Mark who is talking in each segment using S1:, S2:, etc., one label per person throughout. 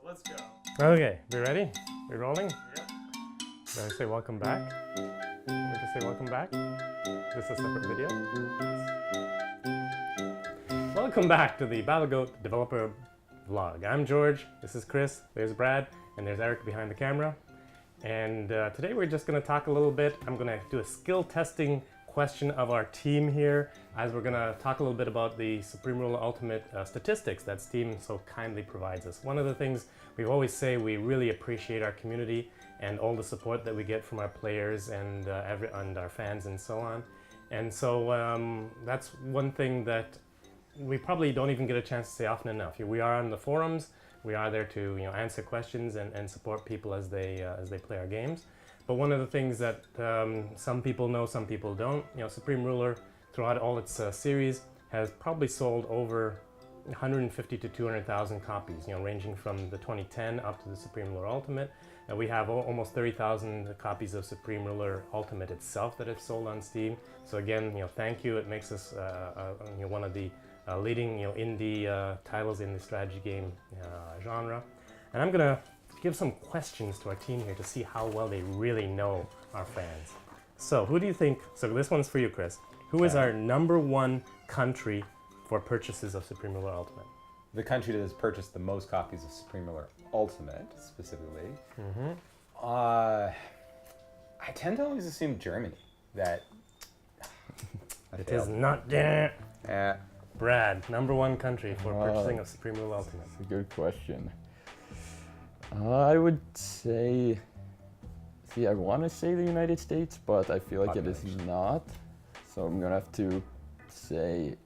S1: Let's go.
S2: Okay, we ready? We rolling?
S1: Yep.
S2: Did I say welcome back? Did I just say welcome back? This is a separate video? Welcome back to the BattleGoat developer vlog. I'm George, this is Chris, there's Brad, and there's Eric behind the camera. And today we're just going to talk a little bit. I'm going to do a skill testing question of our team here, as we're going to talk a little bit about the Supreme Ruler Ultimate statistics that Steam so kindly provides us. One of the things we always say, we really appreciate our community and all the support that we get from our players and our fans and so on. And so that's one thing that we probably don't even get a chance to say often enough. We are on the forums. We are there to answer questions and support people as they play our games. But one of the things that some people know, some people don't, Supreme Ruler throughout all its series has probably sold over 150 to 200,000 copies, ranging from the 2010 up to the Supreme Ruler Ultimate. And we have almost 30,000 copies of Supreme Ruler Ultimate itself that have sold on Steam. So again, thank you. It makes us one of the leading indie titles in the strategy game genre. And I'm gonna give some questions to our team here to see how well they really know our fans. So who do you think, so this one's for you, Chris. Who is our #1 country for purchases of Supreme Ruler Ultimate?
S3: The country that has purchased the most copies of Supreme Ruler Ultimate, specifically. I tend to always assume Germany.
S2: It is not there. Brad, #1 country for purchasing of Supreme Ruler Ultimate.
S4: That's a good question. I would say, I want to say the United States, but I feel like it is not. So I'm gonna have to say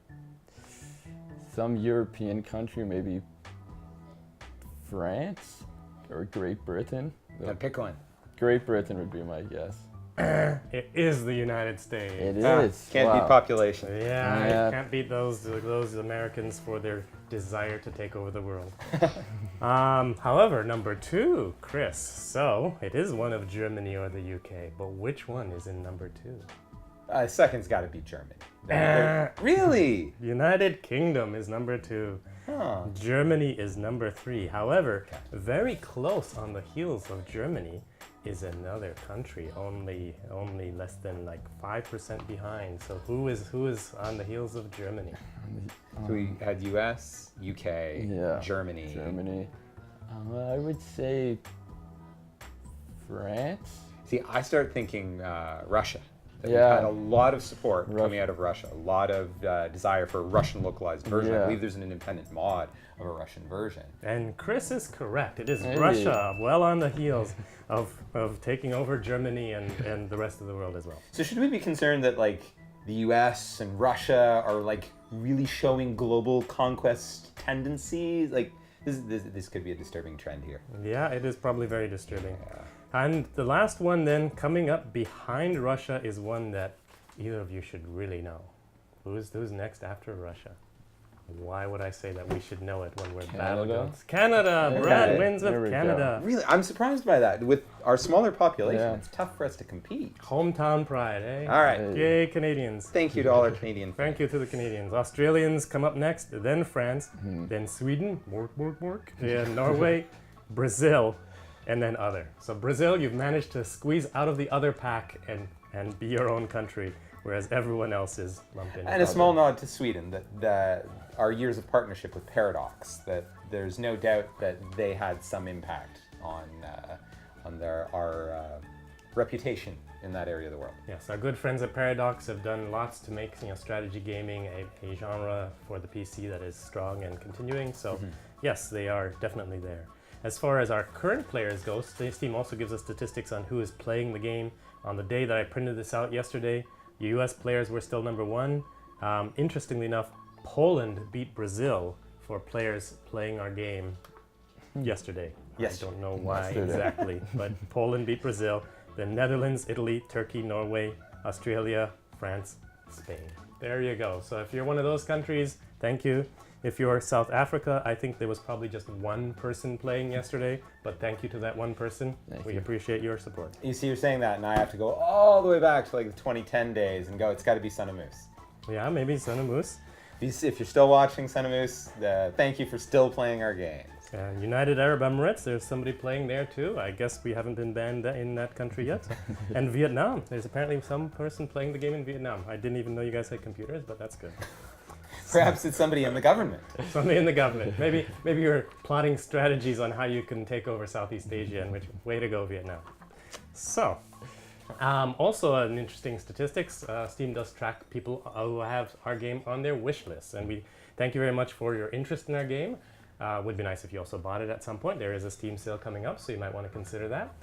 S4: some European country, maybe France or Great Britain.
S3: Now pick one.
S4: Great Britain would be my guess.
S2: It is the United States.
S4: It is.
S3: Can't beat population.
S2: Yeah, you can't beat those Americans for their desire to take over the world. However, #2, Chris. So it is one of Germany or the UK, but which one is in #2?
S3: Second's got to be Germany. Really?
S2: United Kingdom is #2.
S3: Huh.
S2: Germany is #3. However, very close on the heels of Germany is another country, only less than 5% behind. So who is on the heels of Germany?
S3: So we had US, UK, Germany.
S4: Germany. I would say France.
S3: See, I start thinking Russia. We've had a lot of support coming out of Russia, a lot of desire for a Russian localized version. I believe there's an independent mod of a Russian version.
S2: And Chris is correct. It is Russia, well on the heels of taking over Germany and the rest of the world as well.
S3: So should we be concerned that the US and Russia are really showing global conquest tendencies? This could be a disturbing trend here.
S2: Yeah, it is probably very disturbing. And the last one then coming up behind Russia is one that either of you should really know. Who's next after Russia? Why would I say that we should know it when we're BattleGoats? Canada! Brad wins with Canada.
S3: Really? I'm surprised by that. With our smaller population, it's tough for us to compete.
S2: Hometown pride, eh?
S3: All right.
S2: Yay, Canadians.
S3: Thank you to all our Canadian fans.
S2: Thank you to the Canadians. Australians come up next, then France, then Sweden, then Norway, Brazil, and then other. So Brazil, you've managed to squeeze out of the other pack and be your own country, whereas everyone else is lumped in.
S3: And a small nod to Sweden, that our years of partnership with Paradox, that there's no doubt that they had some impact on our reputation in that area of the world.
S2: Yes, our good friends at Paradox have done lots to make strategy gaming a genre for the PC that is strong and continuing. So yes, they are definitely there. As far as our current players go, Steam also gives us statistics on who is playing the game. On the day that I printed this out yesterday, US players were still #1. Interestingly enough, Poland beat Brazil for players playing our game yesterday.
S3: Yes.
S2: I don't know why exactly, but Poland beat Brazil. Then Netherlands, Italy, Turkey, Norway, Australia, France, Spain. There you go. So if you're one of those countries, thank you. If you're South Africa, I think there was probably just one person playing yesterday, but thank you to that one person. We appreciate your support.
S3: You see, you're saying that, and I have to go all the way back to the 2010 days and go, it's got to be Son of Moose.
S2: Yeah, maybe Son of Moose.
S3: If you're still watching Son of Moose, thank you for still playing our games.
S2: United Arab Emirates, there's somebody playing there too. I guess we haven't been banned in that country yet. And Vietnam, there's apparently some person playing the game in Vietnam. I didn't even know you guys had computers, but that's good.
S3: Perhaps it's somebody in the government.
S2: Somebody in the government. Maybe you're plotting strategies on how you can take over Southeast Asia, and which way to go, Vietnam. So, also an interesting statistics, Steam does track people who have our game on their wish list, and we thank you very much for your interest in our game. Would be nice if you also bought it at some point. There is a Steam sale coming up, so you might want to consider that.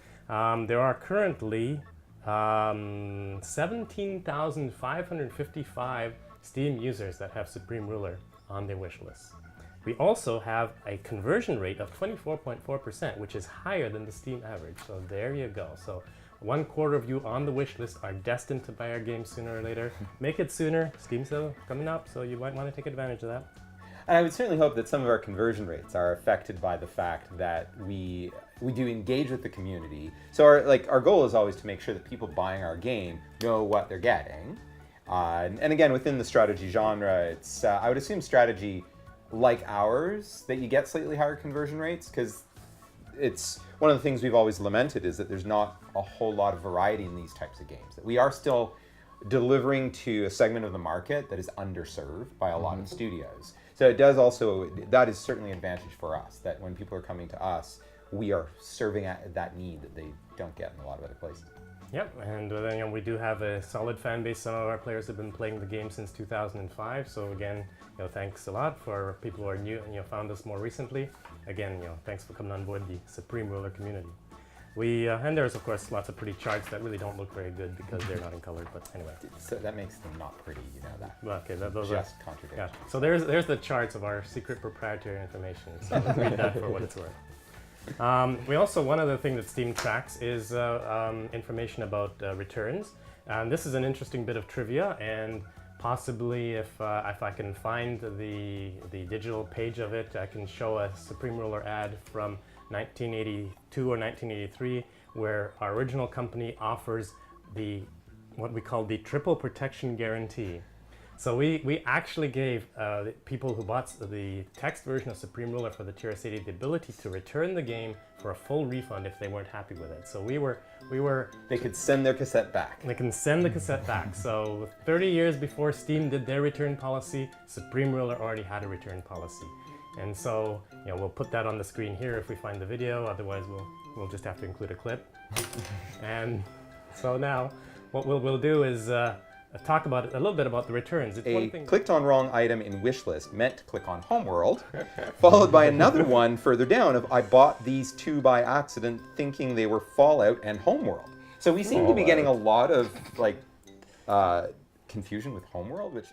S2: There are currently 17,555 Steam users that have Supreme Ruler on their wish list. We also have a conversion rate of 24.4%, which is higher than the Steam average. So there you go. So 1/4 of you on the wish list are destined to buy our game sooner or later. Make it sooner. Steam sale coming up, so you might want to take advantage of that.
S3: And I would certainly hope that some of our conversion rates are affected by the fact that we do engage with the community. So our goal is always to make sure that people buying our game know what they're getting. And again, within the strategy genre, it's I would assume strategy like ours that you get slightly higher conversion rates, because it's one of the things we've always lamented is that there's not a whole lot of variety in these types of games. That we are still delivering to a segment of the market that is underserved by a lot of studios. So it does also, that is certainly an advantage for us, that when people are coming to us, we are serving that need that they don't get in a lot of other places.
S2: Yep, and then we do have a solid fan base. Some of our players have been playing the game since 2005. So again, thanks a lot for people who are new and found us more recently. Again, thanks for coming on board the Supreme Ruler community. And there's of course lots of pretty charts that really don't look very good because they're not in color. But anyway,
S3: so that makes them not pretty, that.
S2: Well, okay, those
S3: just contradiction.
S2: Yeah. So there's the charts of our secret proprietary information. So read that for what it's worth. We also, one other thing that Steam tracks is information about returns. And this is an interesting bit of trivia, and possibly if I can find the digital page of it, I can show a Supreme Ruler ad from 1982 or 1983, where our original company offers what we call the triple protection guarantee. So we actually gave the people who bought the text version of Supreme Ruler for the TRS-80 the ability to return the game for a full refund if they weren't happy with it. So
S3: they could send their cassette back.
S2: They can send the cassette back. So 30 years before Steam did their return policy, Supreme Ruler already had a return policy. And so, we'll put that on the screen here if we find the video. Otherwise, we'll just have to include a clip. And so now, what we'll do is talk about a little bit about the returns. It's
S3: a clicked on wrong item in wish list meant to click on Homeworld, followed by another one further down of I bought these two by accident thinking they were Fallout and Homeworld. So we seem to be getting a lot of confusion with Homeworld, which